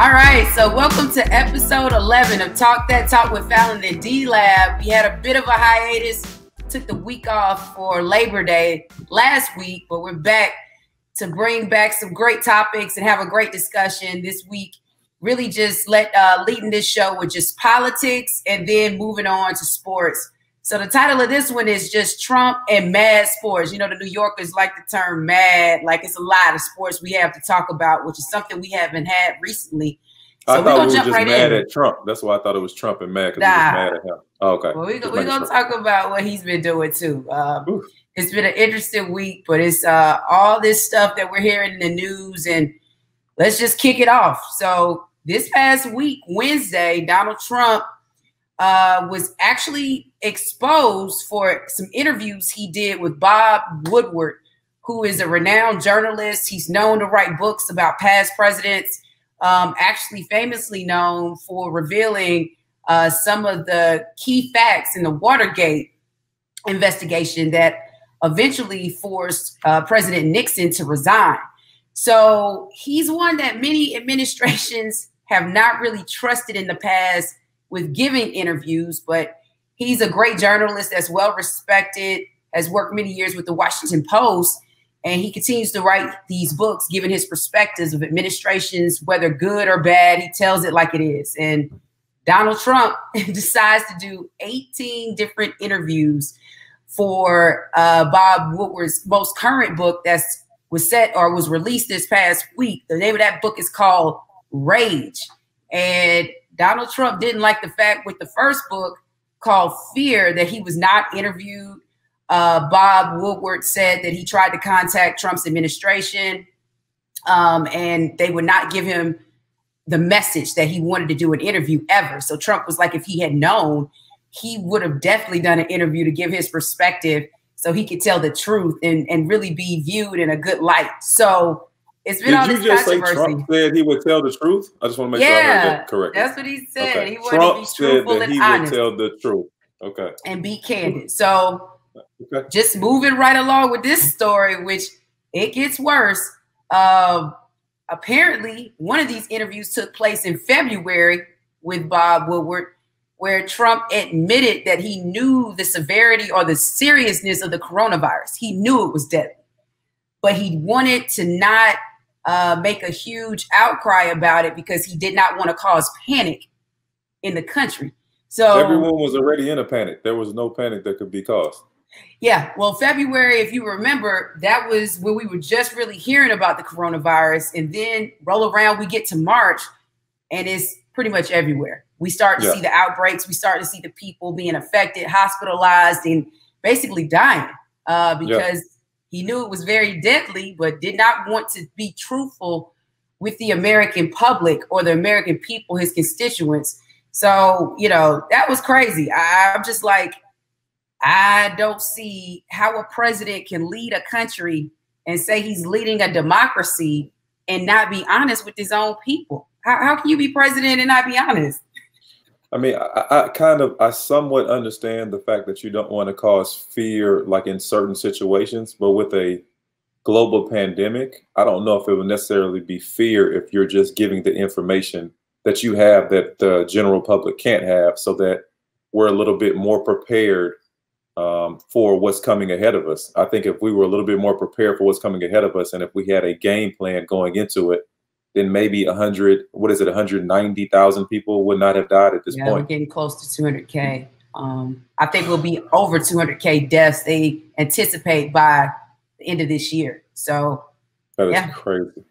All right, so welcome to episode 11 of Talk That Talk with Fallon and DLab. We had a bit of a hiatus, took the week off for Labor Day last week, but we're back to bring back some great topics and have a great discussion this week. Really just leading this show with just politics and then moving on to sports. So the title of this one is just Trump and Mad Sports. You know, the New Yorkers like the term mad, like it's a lot of sports we have to talk about, which is something we haven't had recently. So I thought we were just mad at Trump. That's why I thought it was Trump and mad, because we was mad at him. Oh, okay. Well, we're going to talk about what he's been doing too. It's been an interesting week, but it's all this stuff that we're hearing in the news, and let's just kick it off. So this past week, Wednesday, Donald Trump was actually exposed for some interviews he did with Bob Woodward, who is a renowned journalist. He's known to write books about past presidents, actually famously known for revealing some of the key facts in the Watergate investigation that eventually forced President Nixon to resign. So he's one that many administrations have not really trusted in the past with giving interviews, but he's a great journalist that's well respected, has worked many years with the Washington Post, and he continues to write these books, giving his perspectives of administrations, whether good or bad. He tells it like it is. And Donald Trump decides to do 18 different interviews for Bob Woodward's most current book was released this past week. The name of that book is called Rage. And Donald Trump didn't like the fact with the first book called Fear that he was not interviewed. Bob Woodward said that he tried to contact Trump's administration and they would not give him the message that he wanted to do an interview ever. So Trump was like, if he had known, he would have definitely done an interview to give his perspective so he could tell the truth and really be viewed in a good light. So it's been all this controversy. Did you just say Trump said he would tell the truth? I just want to make sure I heard that correctly. That's what he said. Okay. He wanted to be truthful and honest. He would tell the truth. Okay. And be candid. So just moving right along with this story, which it gets worse. Apparently, one of these interviews took place in February with Bob Woodward, where Trump admitted that he knew the severity or the seriousness of the coronavirus. He knew it was deadly, but he wanted to not make a huge outcry about it because he did not want to cause panic in the country. So everyone was already in a panic. There was no panic that could be caused. Yeah. Well, February, if you remember, that was when we were just really hearing about the coronavirus. And then roll around, we get to March and it's pretty much everywhere. We start to see the outbreaks. We start to see the people being affected, hospitalized, and basically dying because he knew it was very deadly, but did not want to be truthful with the American public or the American people, his constituents. So, you know, that was crazy. I'm just like, I don't see how a president can lead a country and say he's leading a democracy and not be honest with his own people. How can you be president and not be honest? I mean, I somewhat understand the fact that you don't want to cause fear, like in certain situations, but with a global pandemic, I don't know if it would necessarily be fear if you're just giving the information that you have that the general public can't have, so that we're a little bit more prepared for what's coming ahead of us. I think if we were a little bit more prepared for what's coming ahead of us, and if we had a game plan going into it, then maybe 190,000 people would not have died at this point. We're getting close to 200K. I think we'll be over 200K deaths they anticipate by the end of this year. So that is crazy.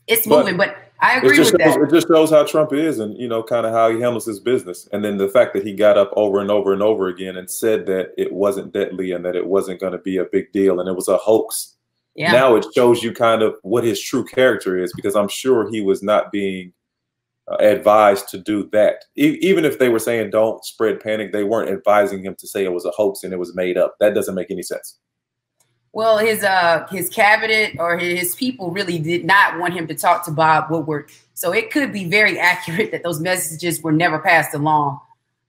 It's moving, but I agree with that. It just shows how Trump is and, you know, kind of how he handles his business. And then the fact that he got up over and over and over again and said that it wasn't deadly and that it wasn't going to be a big deal and it was a hoax. Yeah. Now it shows you kind of what his true character is, because I'm sure he was not being advised to do that. Even if they were saying don't spread panic, they weren't advising him to say it was a hoax and it was made up. That doesn't make any sense. Well, his cabinet or his people really did not want him to talk to Bob Woodward. So it could be very accurate that those messages were never passed along.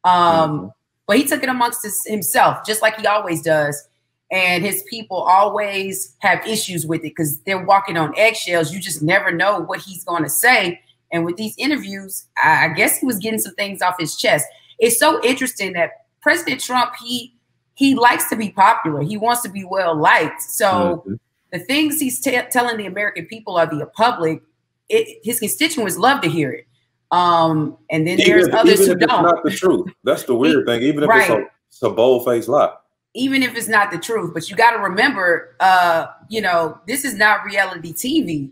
But he took it amongst himself, just like he always does. And his people always have issues with it because they're walking on eggshells. You just never know what he's going to say. And with these interviews, I guess he was getting some things off his chest. It's so interesting that President Trump, he likes to be popular. He wants to be well liked. So the things he's telling the American people or the public, his constituents love to hear it. And then there's others who don't. It's not the truth. That's the weird thing. Even if it's a bold-faced lie. Even if it's not the truth, but you got to remember, this is not reality TV.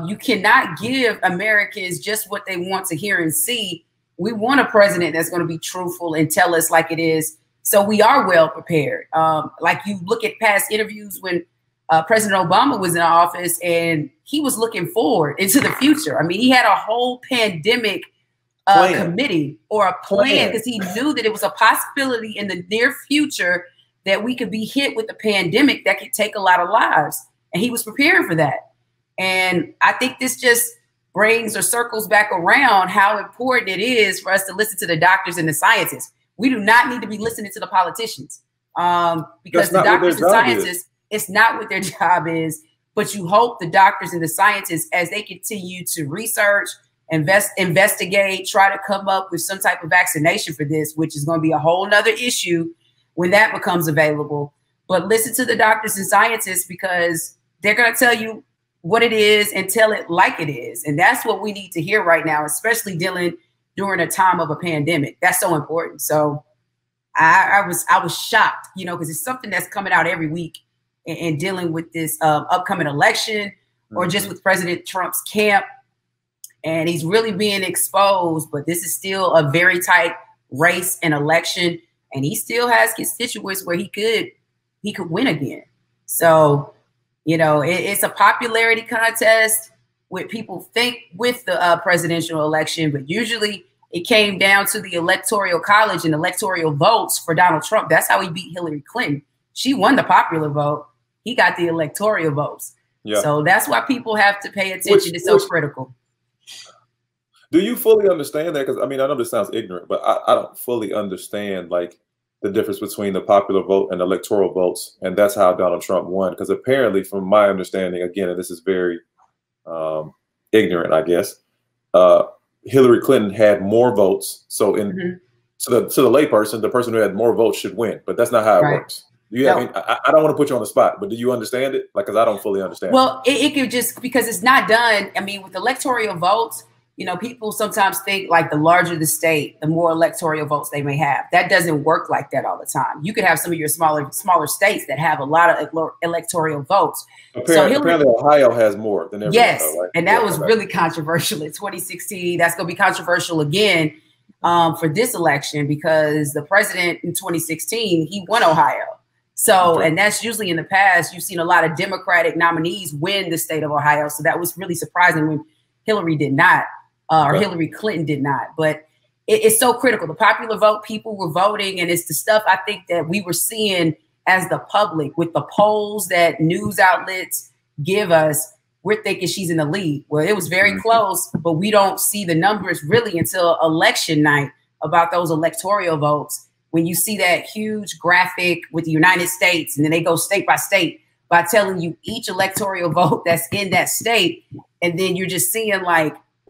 You cannot give Americans just what they want to hear and see. We want a president that's going to be truthful and tell us like it is. So we are well prepared. Like you look at past interviews when President Obama was in office and he was looking forward into the future. I mean, he had a whole pandemic committee or a plan because he knew that it was a possibility in the near future that we could be hit with a pandemic that could take a lot of lives. And he was preparing for that. And I think this just brings or circles back around how important it is for us to listen to the doctors and the scientists. We do not need to be listening to the politicians because the doctors and scientists, it's not what their job is. But you hope the doctors and the scientists, as they continue to research, investigate, try to come up with some type of vaccination for this, which is going to be a whole nother issue when that becomes available. But listen to the doctors and scientists because they're going to tell you what it is and tell it like it is. And that's what we need to hear right now, especially during a time of a pandemic. That's so important. So I was shocked, because it's something that's coming out every week and dealing with this upcoming election or just with President Trump's camp. And he's really being exposed, but this is still a very tight race and election. And he still has constituents where he could win again. So, it's a popularity contest what people think with the presidential election, but usually it came down to the electoral college and electoral votes for Donald Trump. That's how he beat Hillary Clinton. She won the popular vote. He got the electoral votes. Yeah. So that's why people have to pay attention. It's so critical. Do you fully understand that? Because I know this sounds ignorant, but I don't fully understand the difference between the popular vote and electoral votes. And that's how Donald Trump won. Because apparently, from my understanding, again, and this is very ignorant, I guess, Hillary Clinton had more votes. So to the layperson, the person who had more votes should win. But that's not how it works. I don't want to put you on the spot, but do you understand it? Because I don't fully understand. Well, it could just, because it's not done. With electoral votes, people sometimes think the larger the state, the more electoral votes they may have. That doesn't work like that all the time. You could have some of your smaller states that have a lot of electoral votes. Apparently Ohio has more than everyone. Yes, right? And that was really controversial in 2016. That's going to be controversial again for this election because the president in 2016, he won Ohio. So, and that's usually in the past, you've seen a lot of Democratic nominees win the state of Ohio. So that was really surprising when Hillary did not. Or Hillary Clinton did not. But it's so critical. The popular vote, people were voting, and it's the stuff I think that we were seeing as the public with the polls that news outlets give us. We're thinking she's in the lead. Well, it was very close, but we don't see the numbers really until election night about those electoral votes. When you see that huge graphic with the United States, and then they go state by state by telling you each electoral vote that's in that state, and then you're just seeing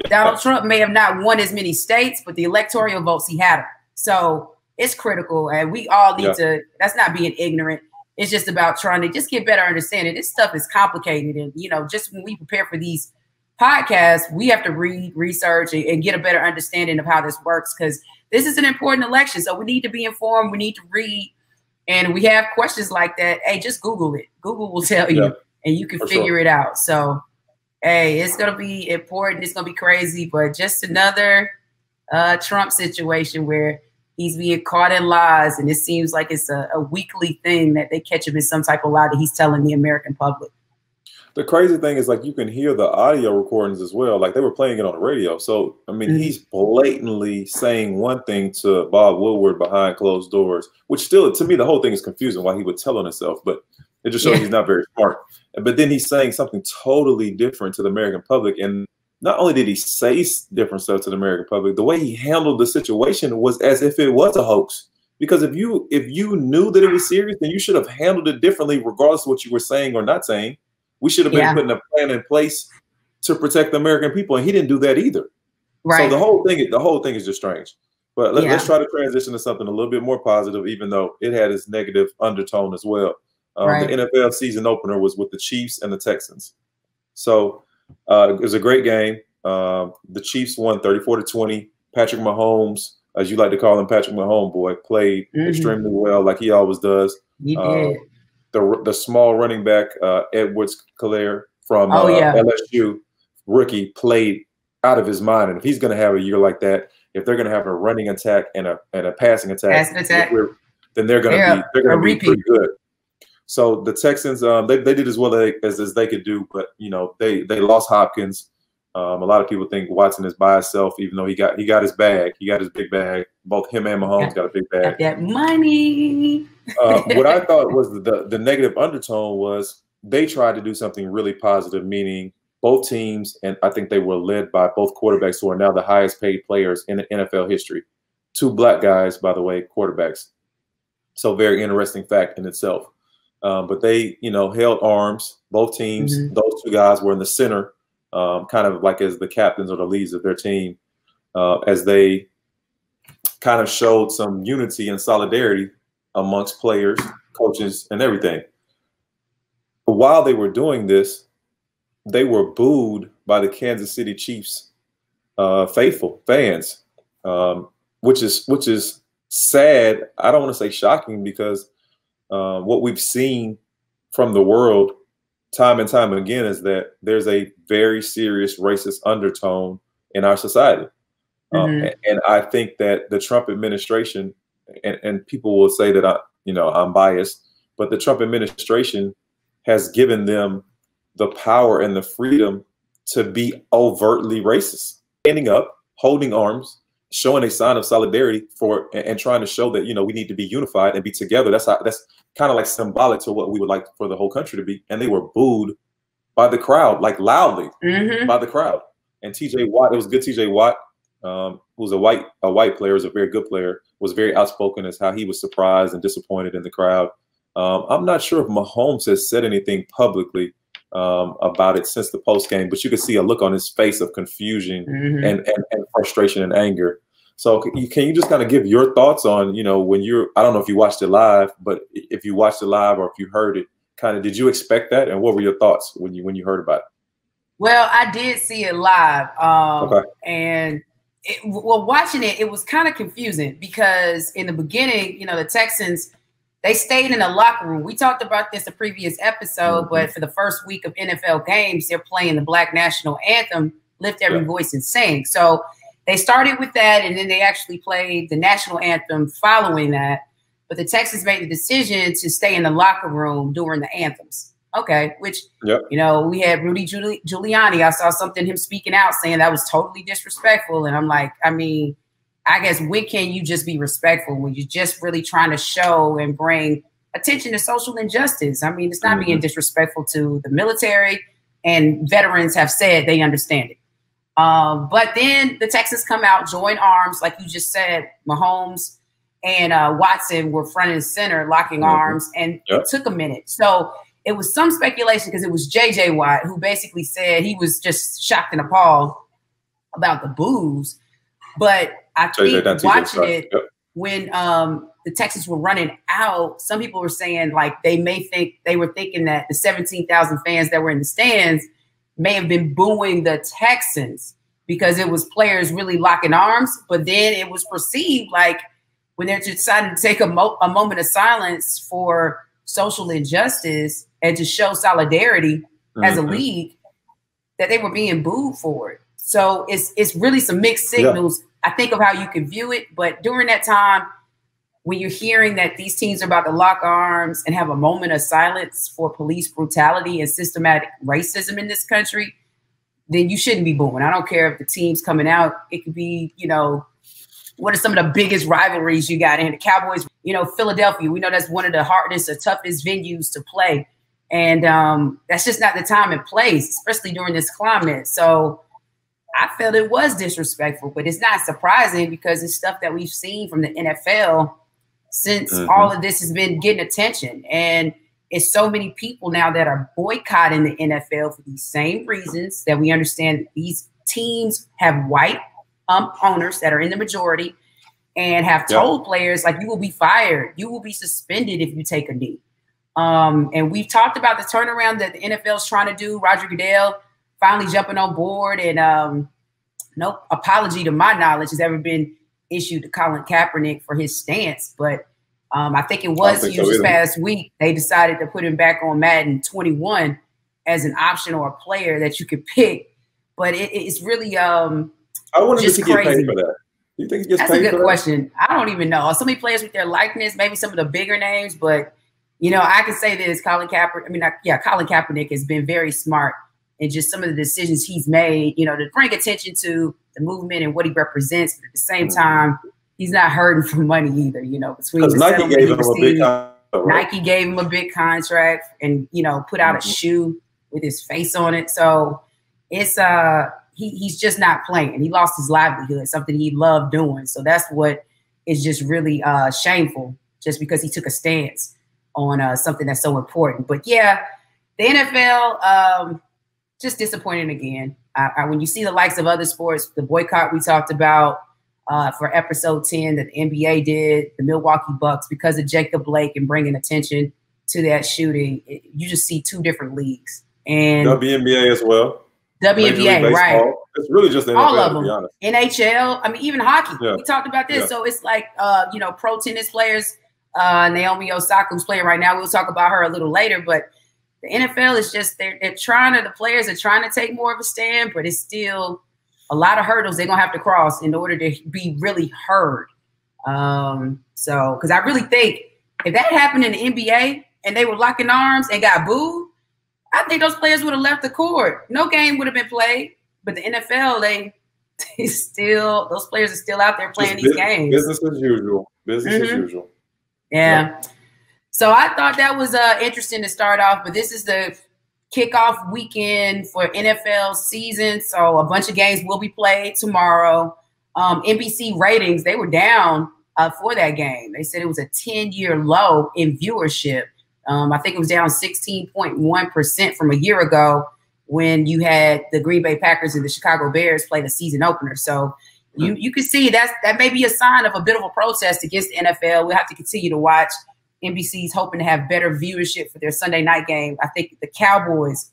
Donald Trump may have not won as many states, but the electoral votes he had them. So it's critical, and we all need to. That's not being ignorant. It's just about trying to just get better understanding. This stuff is complicated, and just when we prepare for these podcasts, we have to read, research, and get a better understanding of how this works because this is an important election. So we need to be informed. We need to read, and we have questions like that. Hey, just Google it. Google will tell you, and you can figure it out. So. Hey, it's going to be important. It's going to be crazy, but just another Trump situation where he's being caught in lies. And it seems like it's a weekly thing that they catch him in some type of lie that he's telling the American public. The crazy thing is you can hear the audio recordings as well. They were playing it on the radio. So, he's blatantly saying one thing to Bob Woodward behind closed doors, which still, to me, the whole thing is confusing why he would tell on himself. But it just shows he's not very smart. But then he's saying something totally different to the American public. And not only did he say different stuff to the American public, the way he handled the situation was as if it was a hoax. Because if you knew that it was serious, then you should have handled it differently, regardless of what you were saying or not saying. We should have been putting a plan in place to protect the American people, and he didn't do that either. Right. So the whole thing is just strange. But let's try to transition to something a little bit more positive, even though it had its negative undertone as well. The NFL season opener was with the Chiefs and the Texans. So it was a great game. The Chiefs won 34-20. Patrick Mahomes, as you like to call him, Patrick Mahomes, boy, played extremely well, like he always does. He did. The small running back, Edwards-Helaire from LSU, rookie, played out of his mind. And if he's going to have a year like that, if they're going to have a running attack and a passing attack, then they're going to be pretty good. So the Texans, they did as well as they could do, but they lost Hopkins. A lot of people think Watson is by himself, even though he got his bag. He got his big bag. Both him and Mahomes got a big bag. Got that money. What I thought was the negative undertone was they tried to do something really positive, meaning both teams, and I think they were led by both quarterbacks who are now the highest paid players in the NFL history. 2 black guys, by the way, quarterbacks. So very interesting fact in itself. But they, held arms. Both teams, those 2 guys were in the center, kind of like as the captains or the leads of their team, as they kind of showed some unity and solidarity amongst players, coaches, and everything. But while they were doing this, they were booed by the Kansas City Chiefs faithful fans, which is sad. I don't want to say shocking, because what we've seen from the world time and time again is that there's a very serious racist undertone in our society. And I think that the Trump administration, and people will say that I'm biased, but the Trump administration has given them the power and the freedom to be overtly racist, standing up, holding arms, showing a sign of solidarity and trying to show that, we need to be unified and be together. That's kind of like symbolic to what we would like for the whole country to be. And they were booed by the crowd, like loudly by the crowd. And TJ Watt, it was good. TJ Watt, who's a white player, is a very good player, was very outspoken as how he was surprised and disappointed in the crowd. I'm not sure if Mahomes has said anything publicly about it since the post game, but you could see a look on his face of confusion and frustration and anger. So can you just kind of give your thoughts on, when I don't know if you watched it live, but if you watched it live or if you heard it, kind of, did you expect that? And what were your thoughts when you heard about it? Well, I did see it live. And watching it, it was kind of confusing because in the beginning, the Texans, they stayed in the locker room. We talked about this a previous episode, but for the first week of NFL games, they're playing the Black National Anthem, Lift Every Voice and Sing. So they started with that, and then they actually played the national anthem following that. But the Texans made the decision to stay in the locker room during the anthems. Okay, which, we had Rudy Giuliani. I saw something, him speaking out, saying that was totally disrespectful. And I'm like, I guess when can you just be respectful when you're just really trying to show and bring attention to social injustice? It's not being disrespectful to the military, and veterans have said they understand it. But then the Texans come out, join arms, like you just said. Mahomes and Watson were front and center, locking arms, and it took a minute. So it was some speculation because it was J.J. Watt who basically said he was just shocked and appalled about the boos. But I think watching it, when the Texans were running out, some people were saying like they were thinking that the 17,000 fans that were in the stands may have been booing the Texans because it was players really locking arms. But then it was perceived like when they're deciding to take a moment of silence for social injustice and to show solidarity as a league, that they were being booed for it. So it's really some mixed signals. I think of how you can view it, but during that time, when you're hearing that these teams are about to lock arms and have a moment of silence for police brutality and systematic racism in this country, then you shouldn't be booing. I don't care if the team's coming out. It could be, what are some of the biggest rivalries you got in the Cowboys? Philadelphia, we know that's one of the hardest or toughest venues to play. And that's just not the time and place, especially during this climate. So I felt it was disrespectful, but it's not surprising because it's stuff that we've seen from the NFL since all of this has been getting attention. And it's so many people now that are boycotting the NFL for these same reasons, that we understand that these teams have white owners that are in the majority and have told players, like, you will be fired, you will be suspended if you take a knee. And we've talked about the turnaround that the NFL is trying to do. Roger Goodell finally jumping on board, and no apology to my knowledge has ever been issued to Colin Kaepernick for his stance. But I think it was this past week they decided to put him back on Madden 21 as an option or a player that you could pick. But it's really I wonder if he get paid for that. You think he gets paid for that? That's a good question. I don't even know. So many players with their likeness, maybe some of the bigger names, but you know, I can say this: Colin Kaepernick has been very smart in just some of the decisions he's made, you know, to bring attention to the movement and what he represents. But at the same time, he's not hurting for money either, you know, between the Nike gave him a big contract. Nike gave him a big contract and, you know, put out a shoe with his face on it. So it's he's just not playing. He lost his livelihood, something he loved doing. So that's what is just really shameful, just because he took a stance on something that's so important. But yeah, the NFL, just disappointing again. When you see the likes of other sports, the boycott we talked about for episode 10 that the NBA did, the Milwaukee Bucks, because of Jacob Blake and bringing attention to that shooting, you just see two different leagues. And WNBA as well. WNBA, right. It's really just the NFL, all of them. To be honest. NHL, I mean, even hockey. Yeah. We talked about this. Yeah. So it's like, you know, pro tennis players, Naomi Osaka, who's playing right now. We'll talk about her a little later, but the NFL is just, they're trying to, the players are trying to take more of a stand, but it's still a lot of hurdles they're going to have to cross in order to be really heard. So, because I really think if that happened in the NBA and they were locking arms and got booed, I think those players would have left the court. No game would have been played. But the NFL, they still, those players are still out there playing these games. Business as usual. Business as usual. Yeah. So I thought that was interesting to start off, but this is the kickoff weekend for NFL season. So a bunch of games will be played tomorrow. NBC ratings, they were down for that game. They said it was a 10-year low in viewership. I think it was down 16.1% from a year ago when you had the Green Bay Packers and the Chicago Bears play the season opener. So you can see that may be a sign of a bit of a protest against the NFL. We'll have to continue to watch. NBC's hoping to have better viewership for their Sunday night game. I think the Cowboys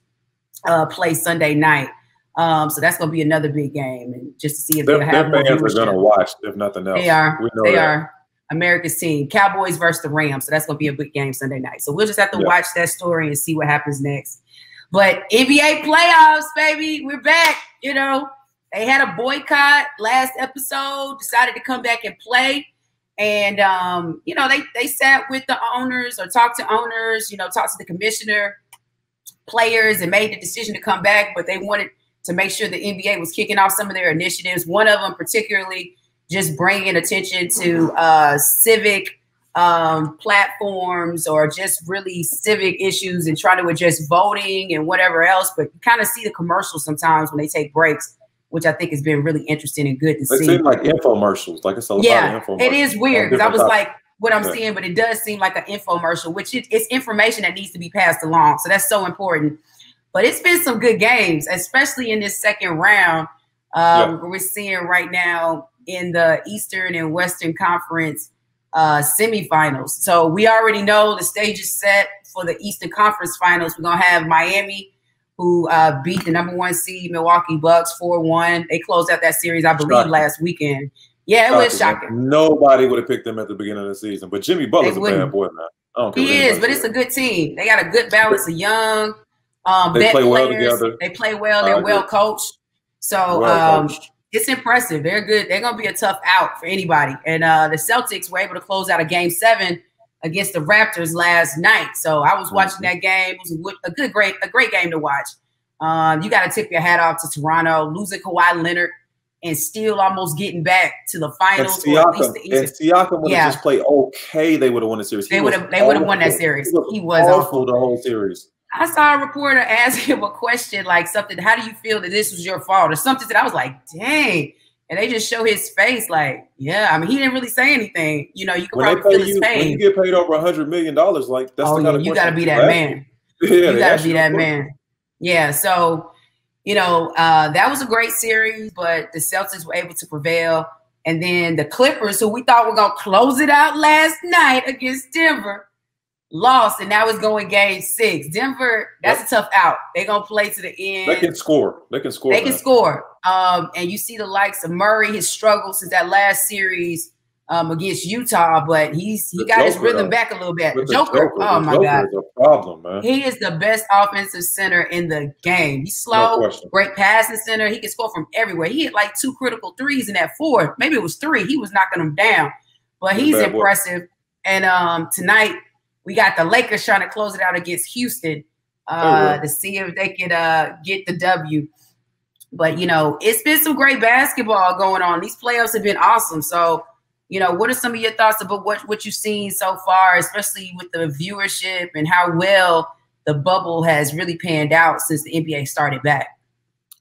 play Sunday night. So that's going to be another big game. And just to see if they'll have more viewership. Their fans are going to watch, if nothing else. They are. They are. America's team. Cowboys versus the Rams. So that's going to be a big game Sunday night. So we'll just have to watch that story and see what happens next. But NBA playoffs, baby, we're back. You know, they had a boycott last episode, decided to come back and play. And, you know, they sat with the owners or talked to owners, you know, talked to the commissioner, players, and made the decision to come back. But they wanted to make sure the NBA was kicking off some of their initiatives. One of them particularly just bringing attention to civic platforms or just really civic issues and trying to address voting and whatever else. But you kind of see the commercials sometimes when they take breaks, which I think has been really interesting and good to see. They seem like infomercials. Like it's a lot of infomercials. It is weird because I was like, what I'm seeing, but it does seem like an infomercial, which it's information that needs to be passed along. So that's so important. But it's been some good games, especially in this second round. We're seeing right now in the Eastern and Western Conference semifinals. So we already know the stage is set for the Eastern Conference finals. We're going to have Miami, who beat the #1 seed Milwaukee Bucks 4-1. They closed out that series, I believe, last weekend. Yeah, it was shocking. Nobody would have picked them at the beginning of the season. But Jimmy Butler's a bad boy, man. He is, but it's a good team. They got a good balance of young they play well players. Together. They play well. They're well coached. So it's impressive. They're good. They're going to be a tough out for anybody. And the Celtics were able to close out a Game 7 against the Raptors last night. So I was watching that game. It was a great game to watch. You got to tip your hat off to Toronto, losing Kawhi Leonard and still almost getting back to the finals. If Siakam would have just played okay, they would have won the series. They would have won that series. He was awful the whole series. I saw a reporter ask him a question like something, how do you feel that this was your fault or something that I was like, dang. And they just show his face like, yeah, I mean, he didn't really say anything. You know, you can probably feel his pain. When you get paid over $100 million, like that's the kind of you got to be that man. Yeah, you got to be that man. Yeah. So, you know, that was a great series, but the Celtics were able to prevail. And then the Clippers, who we thought were going to close it out last night against Denver, lost, and now it's going game 6. Denver, that's a tough out. They're going to play to the end. They can score. They can score. They can score. And you see the likes of Murray, his struggle since that last series against Utah, but he got his rhythm back a little bit. Joker, oh my God. Is a problem, man. He is the best offensive center in the game. He's slow, great passing center. He can score from everywhere. He hit like 2 critical threes in that 4th. Maybe it was 3. He was knocking them down, but he's impressive. And tonight we got the Lakers trying to close it out against Houston to see if they could get the W. But, you know, it's been some great basketball going on. These playoffs have been awesome. So, you know, what are some of your thoughts about what you've seen so far, especially with the viewership and how well the bubble has really panned out since the NBA started back?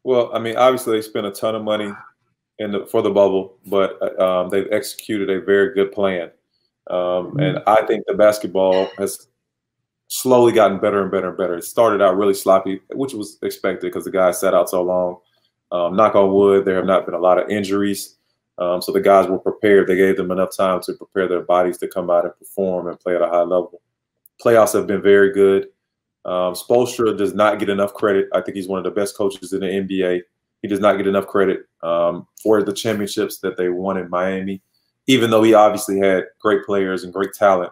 Well, I mean, obviously they spent a ton of money for the bubble, but they've executed a very good plan. And I think the basketball has slowly gotten better and better and better. It started out really sloppy, which was expected because the guys sat out so long. Knock on wood, there have not been a lot of injuries. So the guys were prepared. They gave them enough time to prepare their bodies to come out and perform and play at a high level. Playoffs have been very good. Spoelstra does not get enough credit. I think he's one of the best coaches in the NBA. He does not get enough credit for the championships that they won in Miami, even though he obviously had great players and great talent.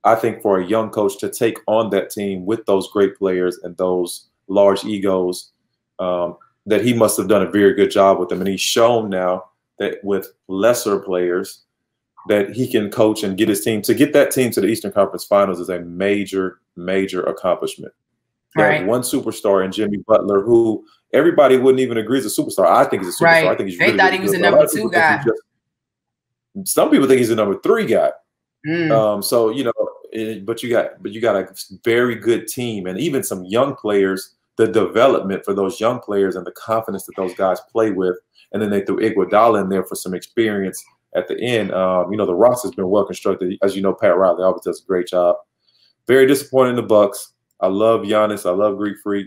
I think for a young coach to take on that team with those great players and those large egos, that he must have done a very good job with them. And he's shown now that with lesser players that he can coach and get his team. To get that team to the Eastern Conference Finals is a major, major accomplishment. Right. One superstar in Jimmy Butler, who everybody wouldn't even agree is a superstar. I think he's a superstar. Right. I think he's really They thought he was a number 2 guy. Some people think he's a number 3 guy. So, you know, but you got a very good team, and even some young players, the development for those young players and the confidence that those guys play with. And then they threw Iguodala in there for some experience at the end. You know, the roster's been well constructed. As you know, Pat Riley always does a great job. Very disappointed in the Bucks. I love Giannis. I love Greek Freak.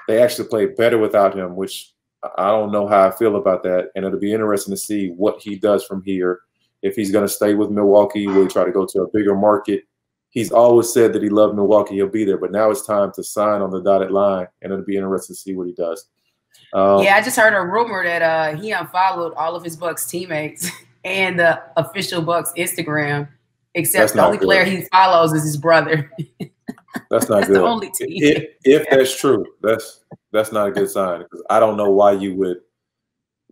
They actually played better without him, which I don't know how I feel about that. And it'll be interesting to see what he does from here. If he's going to stay with Milwaukee, will he try to go to a bigger market? He's always said that he loved Milwaukee. He'll be there. But now it's time to sign on the dotted line, and it'll be interesting to see what he does. Yeah, I just heard a rumor that he unfollowed all of his Bucks teammates and the official Bucks Instagram, except the only player he follows is his brother. That's not that's good. The only team. If that's true, that's not a good sign, because I don't know why you would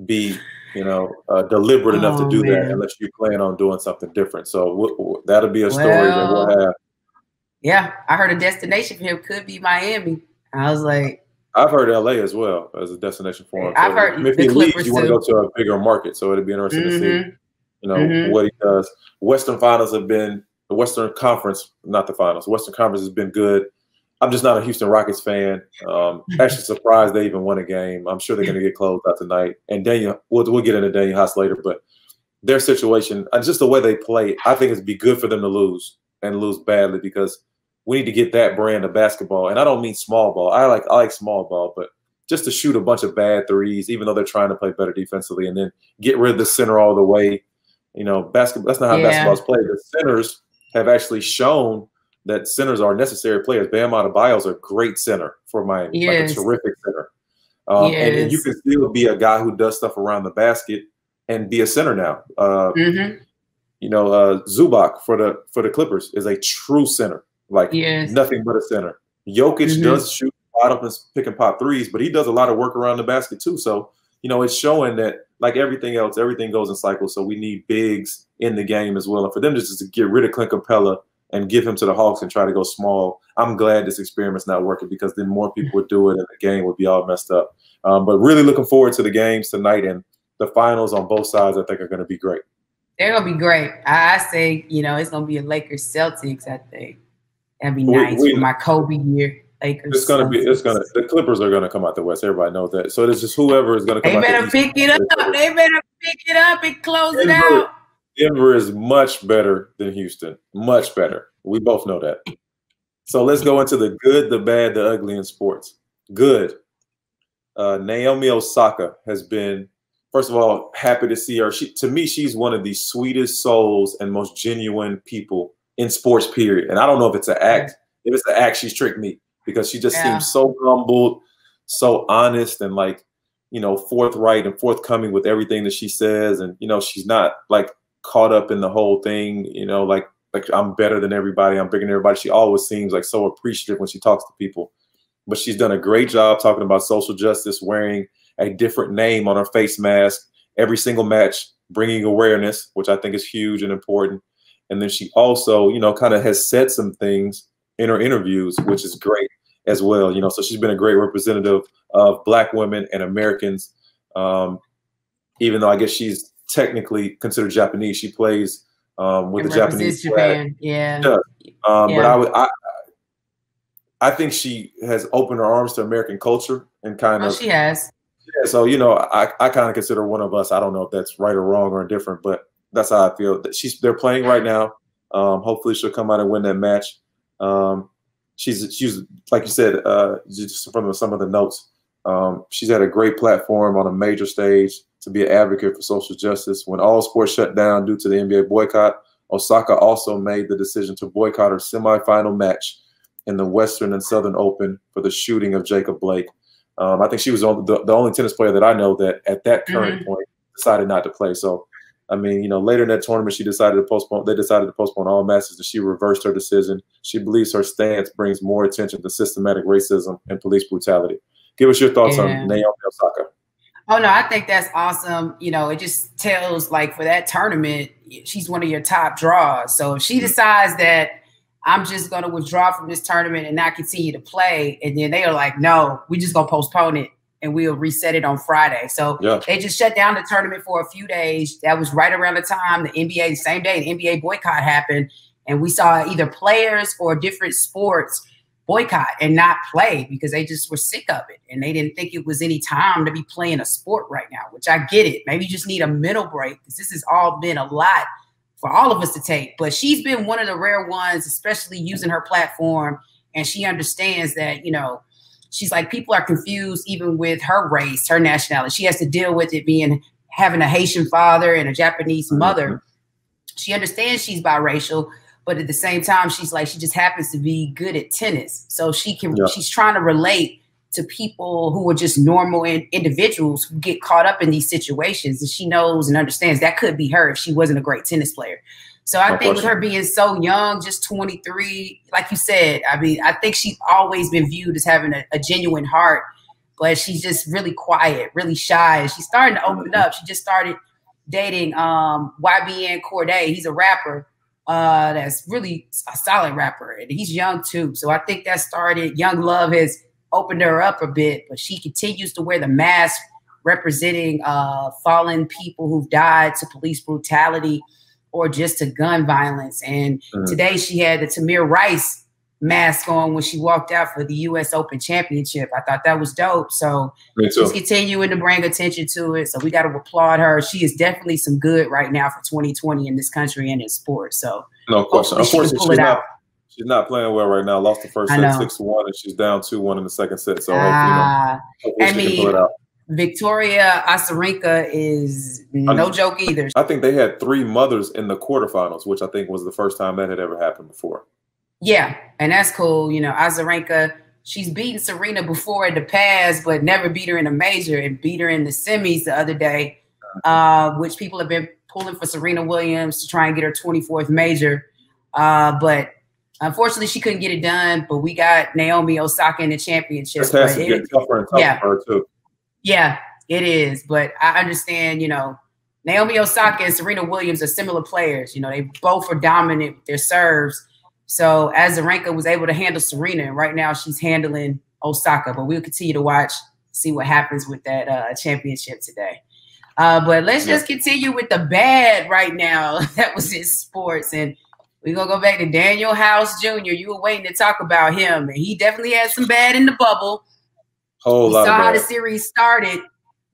be, you know, deliberate enough to do that unless you plan on doing something different. So that'll be a story that we'll have. Yeah, I heard a destination for him could be Miami. I was like, I've heard LA as well as a destination for him. I've heard if he leaves, you want to go to a bigger market. So it'd be interesting to see, you know, what he does. Western Finals have been the Western Conference, not the Finals. Western Conference has been good. I'm just not a Houston Rockets fan. Actually surprised they even won a game. I'm sure they're going to get closed out tonight. And Daniel, we'll get into Daniel House later, but their situation, just the way they play, I think it'd be good for them to lose and lose badly, because we need to get that brand of basketball. And I don't mean small ball. I like small ball, but just to shoot a bunch of bad threes, even though they're trying to play better defensively, and then get rid of the center all the way. You know, basketball, that's not how basketball is played. The centers have actually shown that centers are necessary players. Bam Adebayo is a great center for Miami, like a terrific center. And you can still be a guy who does stuff around the basket and be a center now. You know, Zubac for the Clippers is a true center. Like nothing but a center. Jokic does shoot wide open pick and pop threes, but he does a lot of work around the basket too. So, you know, it's showing that, like everything else, everything goes in cycles. So we need bigs in the game as well. And for them just to get rid of Clint Capella and give him to the Hawks and try to go small, I'm glad this experiment's not working, because then more people would do it and the game would be all messed up. But really looking forward to the games tonight, and the finals on both sides I think are going to be great. They're going to be great. I say, you know, it's going to be a Lakers Celtics, I think. That'd be nice for my Kobe year. Lakers. The Clippers are gonna come out the West. Everybody knows that. So it's just whoever is gonna come out. They better pick it up. They better pick it up and close it out. Denver is much better than Houston. Much better. We both know that. So let's go into the good, the bad, the ugly in sports. Good. Naomi Osaka has been, first of all, happy to see her. To me, she's one of the sweetest souls and most genuine people in sports, period. And I don't know if it's an act. If it's an act, she's tricked me because she just seems so humbled, so honest, and like, you know, forthright and forthcoming with everything that she says. And, you know, she's not like caught up in the whole thing, you know, like I'm better than everybody, I'm bigger than everybody. She always seems like so appreciative when she talks to people. But she's done a great job talking about social justice, wearing a different name on her face mask every single match, bringing awareness, which I think is huge and important. And then she also, you know, kind of has said some things in her interviews, which is great as well. You know, so she's been a great representative of Black women and Americans, even though I guess she's technically considered Japanese. She plays with the Japanese Japan. Yeah. But I think she has opened her arms to American culture and kind of. She has. Yeah, so, you know, I kind of consider one of us. I don't know if that's right or wrong or indifferent, but that's how I feel. They're playing right now. Hopefully she'll come out and win that match. She's like you said, just from some of the notes, she's had a great platform on a major stage to be an advocate for social justice. When all sports shut down due to the NBA boycott, Osaka also made the decision to boycott her semifinal match in the Western and Southern Open for the shooting of Jacob Blake. I think she was the only tennis player that I know that at that current point decided not to play. So, I mean, you know, later in that tournament, they decided to postpone all matches, and she reversed her decision. She believes her stance brings more attention to systematic racism and police brutality. Give us your thoughts on Naomi Osaka. Oh, no, I think that's awesome. You know, it just tells, like, for that tournament, she's one of your top draws. So if she decides that I'm just going to withdraw from this tournament and not continue to play, and then they are like, no, we just going to postpone it and we'll reset it on Friday. So they just shut down the tournament for a few days. That was right around the time the same day, the NBA boycott happened. And we saw either players or different sports boycott and not play because they just were sick of it. And they didn't think it was any time to be playing a sport right now, which I get it. Maybe you just need a mental break because this has all been a lot for all of us to take. But she's been one of the rare ones, especially using her platform. And she understands that, you know, she's like, people are confused even with her race, her nationality. She has to deal with it having a Haitian father and a Japanese mother. She understands she's biracial, but at the same time, she's like, she just happens to be good at tennis. So she's trying to relate to people who are just normal individuals who get caught up in these situations. And she knows and understands that could be her if she wasn't a great tennis player. So I think with her being so young, just 23, like you said, I mean, I think she's always been viewed as having a genuine heart, but she's just really quiet, really shy. And she's starting to open up. She just started dating YBN Corday. He's a rapper that's really a solid rapper. And he's young too. So I think that started, Young Love has opened her up a bit, but she continues to wear the mask representing fallen people who've died to police brutality or just to gun violence. And today she had the Tamir Rice mask on when she walked out for the U.S. Open Championship. I thought that was dope. So she's continuing to bring attention to it. So we got to applaud her. She is definitely some good right now for 2020 in this country and in sports. So no question. Unfortunately, she's not playing well right now. Lost the first set 6-1, and she's down 2-1 in the second set. So hopefully she can pull it out. Victoria Azarenka is no joke either. I think they had 3 mothers in the quarterfinals, which I think was the first time that had ever happened before. Yeah, and that's cool. You know, Azarenka, she's beaten Serena before in the past, but never beat her in a major, and beat her in the semis the other day, which people have been pulling for Serena Williams to try and get her 24th major. But unfortunately, she couldn't get it done. But we got Naomi Osaka in the championship. It has to get tougher and tougher for her too. Yeah, it is. But I understand, you know, Naomi Osaka and Serena Williams are similar players. You know, they both are dominant with their serves. So Azarenka was able to handle Serena, and right now she's handling Osaka. But we'll continue to watch, see what happens with that championship today. But let's just continue with the bad right now that was in sports. And we're going to go back to Daniel House Jr. You were waiting to talk about him, and he definitely had some bad in the bubble. We saw how the series started.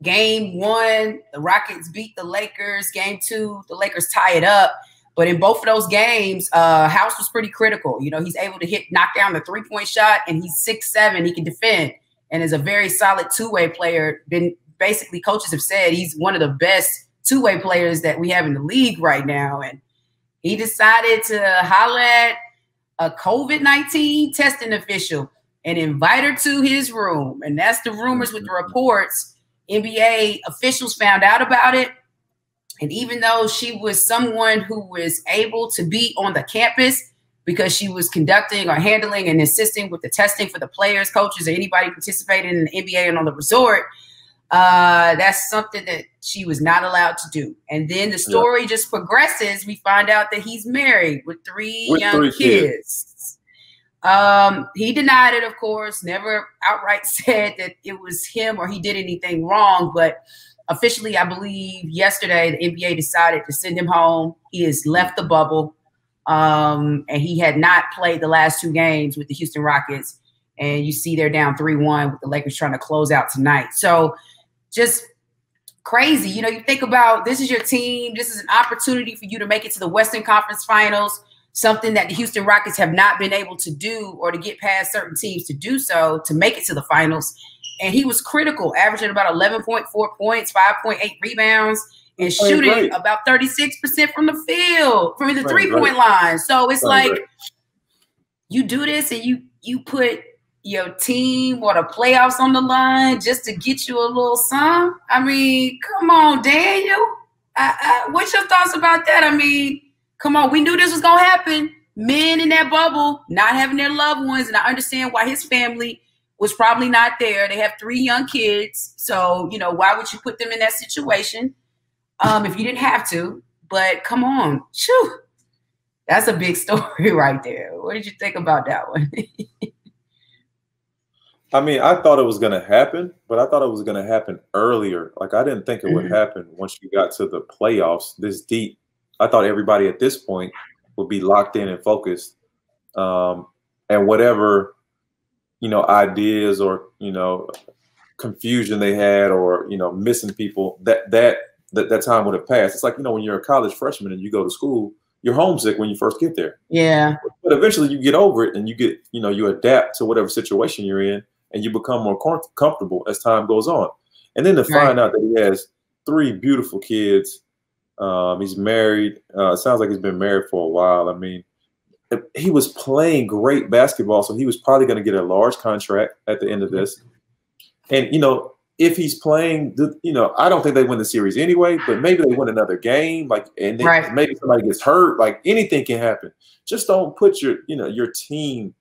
Game 1, the Rockets beat the Lakers. Game 2, the Lakers tie it up. But in both of those games, House was pretty critical. You know, he's able to knock down the three-point shot, and he's 6'7". He can defend and is a very solid two-way player. Basically, coaches have said he's one of the best two-way players that we have in the league right now. And he decided to holler at a COVID-19 testing official and invite her to his room. And that's the rumors with the reports. NBA officials found out about it. And even though she was someone who was able to be on the campus because she was conducting or handling and assisting with the testing for the players, coaches, or anybody participating in the NBA and on the resort, that's something that she was not allowed to do. And then the story just progresses. We find out that he's married with three young kids. He denied it, of course, never outright said that it was him or he did anything wrong, but officially, I believe yesterday, the NBA decided to send him home. He has left the bubble, and he had not played the last 2 games with the Houston Rockets. And you see they're down 3-1 with the Lakers trying to close out tonight. So just crazy. You know, you think about this is your team. This is an opportunity for you to make it to the Western Conference Finals, something that the Houston Rockets have not been able to do or to get past certain teams to do so, to make it to the finals. And he was critical, averaging about 11.4 points, 5.8 rebounds, and shooting about 36% from the field, from the three-point line. So it's like you do this and you put your team or the playoffs on the line just to get you a little something. I mean, come on, Daniel. What's your thoughts about that? I mean, come on. We knew this was going to happen. Men in that bubble, not having their loved ones, and I understand why his family was probably not there. They have 3 young kids. So, you know, why would you put them in that situation if you didn't have to? But come on. Shoo. That's a big story right there. What did you think about that one? I mean, I thought it was going to happen, but I thought it was going to happen earlier. Like, I didn't think it would happen once you got to the playoffs this deep. I thought everybody at this point would be locked in and focused. And whatever, you know, ideas or, you know, confusion they had or, you know, missing people, that time would have passed. It's like, you know, when you're a college freshman and you go to school, you're homesick when you first get there. Yeah. But eventually you get over it and you get, you know, you adapt to whatever situation you're in and you become more comfortable as time goes on. And then to find out that he has 3 beautiful kids, he's married. It sounds like he's been married for a while. I mean, he was playing great basketball, so he was probably going to get a large contract at the end of this. And, you know, if he's playing, you know, I don't think they win the series anyway, but maybe they win another game, like, and then maybe somebody gets hurt, like anything can happen. Just don't put your, you know, your team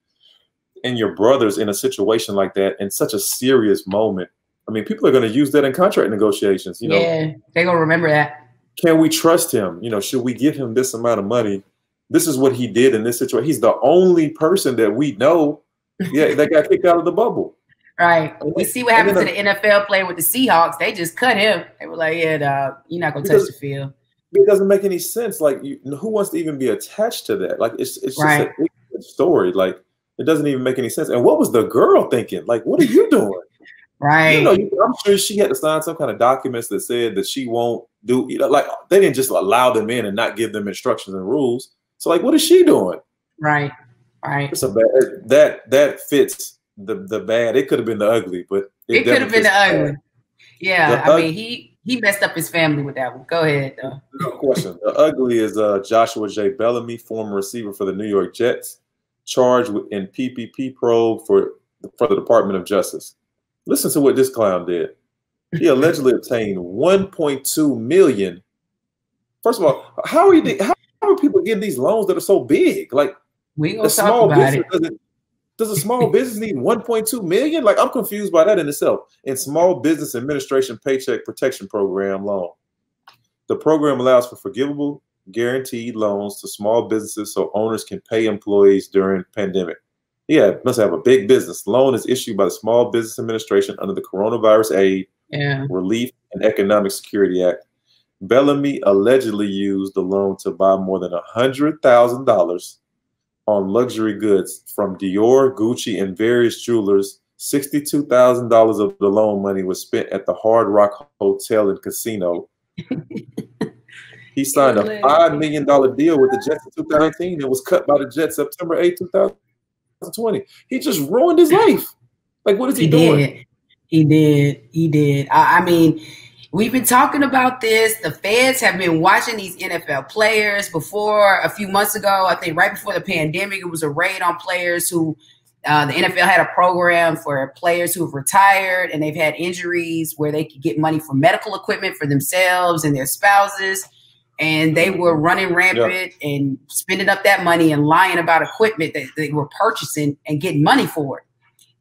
and your brothers in a situation like that in such a serious moment. I mean, people are going to use that in contract negotiations, you know. Yeah, they're going to remember that. Can we trust him? You know, should we give him this amount of money? This is what he did in this situation. He's the only person that we know, that got kicked out of the bubble. Right. We see what happened to the NFL player with the Seahawks. They just cut him. They were like, yeah, dog, you're not going to touch the field. It doesn't make any sense. Like, who wants to even be attached to that? Like, it's just a big story. Like, it doesn't even make any sense. And what was the girl thinking? Like, what are you doing? Right. You know, I'm sure she had to sign some kind of documents that said that she won't do, you know, like, they didn't just allow them in and not give them instructions and rules. So, like, what is she doing? Right. Right. It's a bad, that fits the bad. It could have been the ugly, but it could have been the ugly. Yeah. I mean, he messed up his family with that one. Go ahead, though. No question. The ugly is Joshua J. Bellamy, former receiver for the New York Jets, charged in PPP probe for the Department of Justice. Listen to what this clown did. He allegedly obtained $1.2 million. First of all, how are people getting these loans that are so big? Like, we gonna talk about it. Does a small business need $1.2 million? Like, I'm confused by that in itself. In Small Business Administration Paycheck Protection Program loan, the program allows for forgivable, guaranteed loans to small businesses so owners can pay employees during pandemic. Yeah, must have a big business. Loan is issued by the Small Business Administration under the Coronavirus Aid, Relief, and Economic Security Act. Bellamy allegedly used the loan to buy more than $100,000 on luxury goods from Dior, Gucci, and various jewelers $62,000 of the loan money was spent at the Hard Rock Hotel and Casino. He signed a $5 million deal with the Jets in 2019 and was cut by the Jets September 8, 2020. He just ruined his life. Like, what is he doing? He did. I mean, we've been talking about this. The feds have been watching these NFL players. Before, a few months ago, I think right before the pandemic, it was a raid on players who the NFL had a program for players who have retired and they've had injuries where they could get money for medical equipment for themselves and their spouses. And they were running rampant and spending up that money and lying about equipment that they were purchasing and getting money for it.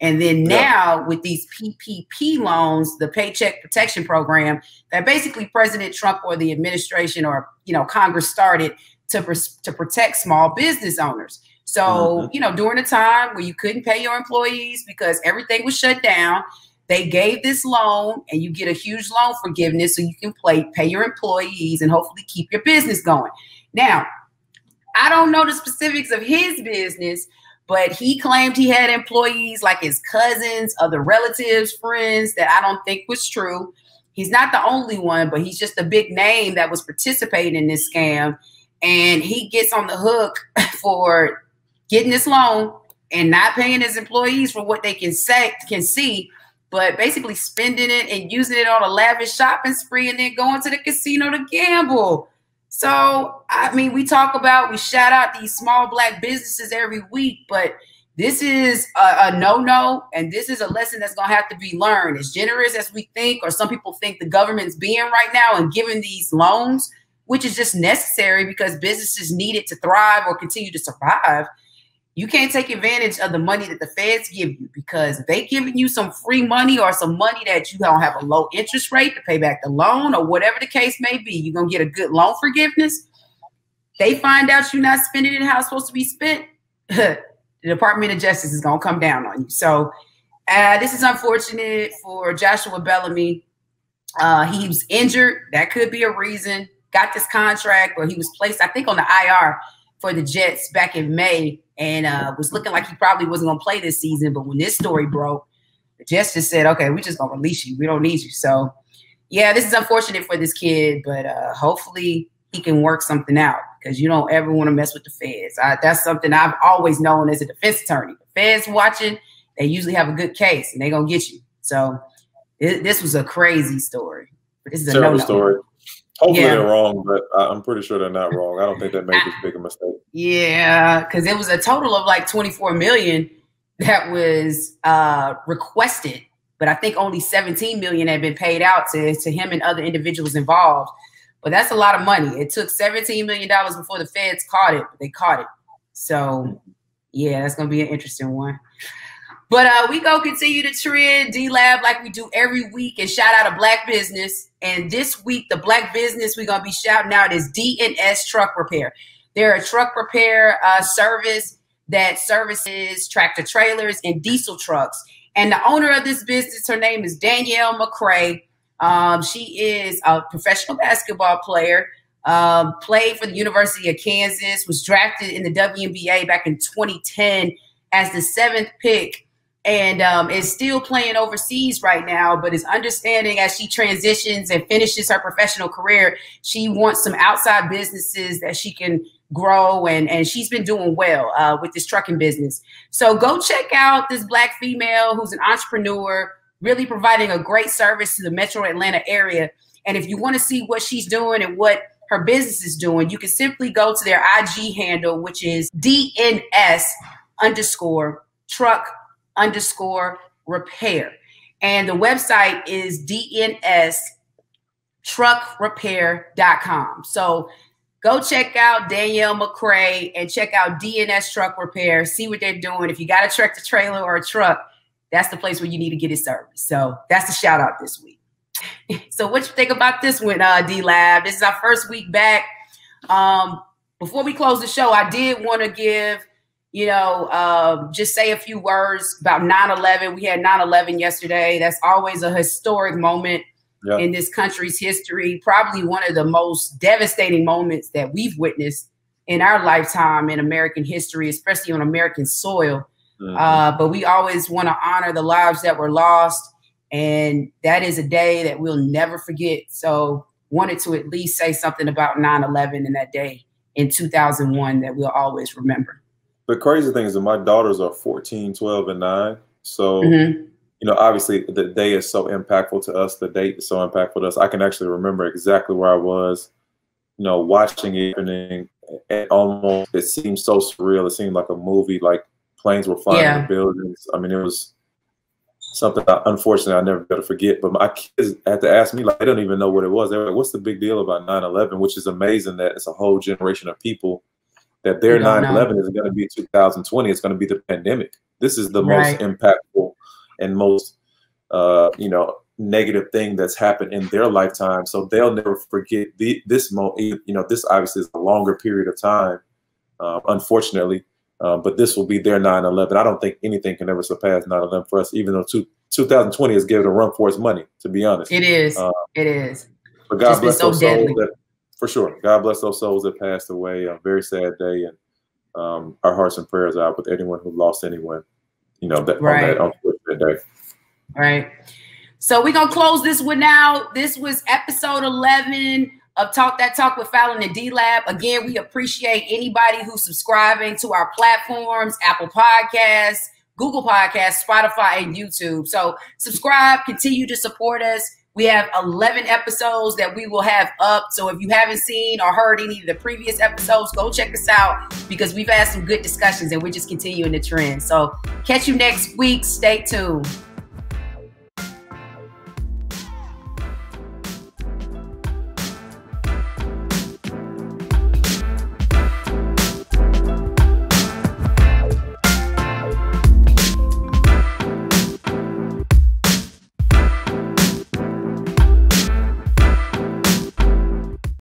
And then now with these PPP loans, the Paycheck Protection Program that basically President Trump or the administration or, Congress started to protect small business owners. So, during the time where you couldn't pay your employees because everything was shut down, they gave this loan and you get a huge loan forgiveness so you can pay your employees and hopefully keep your business going. Now, I don't know the specifics of his business, but he claimed he had employees like his cousins, other relatives, friends that I don't think was true. He's not the only one, but he's just a big name that was participating in this scam. And he gets on the hook for getting this loan and not paying his employees for what they can see, but basically spending it and using it on a lavish shopping spree and then going to the casino to gamble. So, I mean, we shout out these small Black businesses every week, but this is a no-no, and this is a lesson that's going to have to be learned. As generous as we think, or some people think the government's being right now and giving these loans, which is just necessary because businesses need it to thrive or continue to survive, you can't take advantage of the money that the feds give you, because if they giving you some free money or some money that you don't have a low interest rate to pay back the loan or whatever the case may be, you're going to get a good loan forgiveness. They find out you're not spending it how it's supposed to be spent. The Department of Justice is going to come down on you. So this is unfortunate for Joshua Bellamy. He was injured. That could be a reason. Got this contract, or he was placed, I think, on the IR for the Jets back in May, and was looking like he probably wasn't going to play this season. But when this story broke, the Jets just said, okay, we're just going to release you. We don't need you. So, yeah, this is unfortunate for this kid, but hopefully he can work something out, because you don't ever want to mess with the feds. That's something I've always known as a defense attorney. The feds watching, they usually have a good case, and they're going to get you. So this was a crazy story. But this is a terrible story. Hopefully they're wrong, but I'm pretty sure they're not wrong. I don't think they made this big a mistake. Yeah, because it was a total of like $24 million that was requested, but I think only $17 million had been paid out to him and other individuals involved. But that's a lot of money. It took $17 million before the feds caught it, but they caught it. So, yeah, that's going to be an interesting one. But we go continue to trend DLab like we do every week and shout out a Black business. And this week, the Black business we're going to be shouting out is D&S Truck Repair. They're a truck repair service that services tractor trailers and diesel trucks. And the owner of this business, her name is Danielle McCrae. She is a professional basketball player, played for the University of Kansas, was drafted in the WNBA back in 2010 as the 7th pick. And is still playing overseas right now, but is understanding as she transitions and finishes her professional career, she wants some outside businesses that she can grow, and she's been doing well with this trucking business. So go check out this Black female who's an entrepreneur, really providing a great service to the metro Atlanta area. And if you want to see what she's doing and what her business is doing, you can simply go to their IG handle, which is DNS_truck_repair. And the website is dnstruckrepair.com. So go check out Danielle McCrae and check out DNS Truck Repair. See what they're doing. If you got a tractor trailer or a truck, that's the place where you need to get it serviced. So that's the shout out this week. So what you think about this one, DLab? This is our first week back. Before we close the show, I did want to give just say a few words about 9/11. We had 9/11 yesterday. That's always a historic moment in this country's history. Probably one of the most devastating moments that we've witnessed in our lifetime in American history, especially on American soil. But we always want to honor the lives that were lost. And that is a day that we'll never forget. So wanted to at least say something about 9/11 and that day in 2001 that we'll always remember. The crazy thing is that my daughters are 14, 12, and 9. So, you know, obviously the day is so impactful to us. The date is so impactful to us. I can actually remember exactly where I was, you know, watching it happening. And almost, it seemed so surreal. It seemed like a movie, like planes were flying in the buildings. I mean, it was something that, unfortunately, I never got to forget. But my kids had to ask me, like, they don't even know what it was. They were like, what's the big deal about 9/11? Which is amazing that it's a whole generation of people that their 9/11 isn't going to be 2020. It's going to be the pandemic. This is the most impactful and most, you know, negative thing that's happened in their lifetime. So they'll never forget this moment. You know, this obviously is a longer period of time, unfortunately. But this will be their 9/11. I don't think anything can ever surpass 9/11 for us, even though 2020 has given a run for its money, to be honest. It is. It is. But God bless those souls that, for sure. God bless those souls that passed away. A very sad day, and our hearts and prayers are out with anyone who lost anyone, you know, that on that unfortunate day. Right. So we're gonna close this one out. This was episode 11 of Talk That Talk with Fallon and DLab. Again, we appreciate anybody who's subscribing to our platforms: Apple Podcasts, Google Podcasts, Spotify, and YouTube. So subscribe, continue to support us. We have 11 episodes that we will have up. So if you haven't seen or heard any of the previous episodes, go check us out, because we've had some good discussions and we're just continuing the trend. So catch you next week. Stay tuned.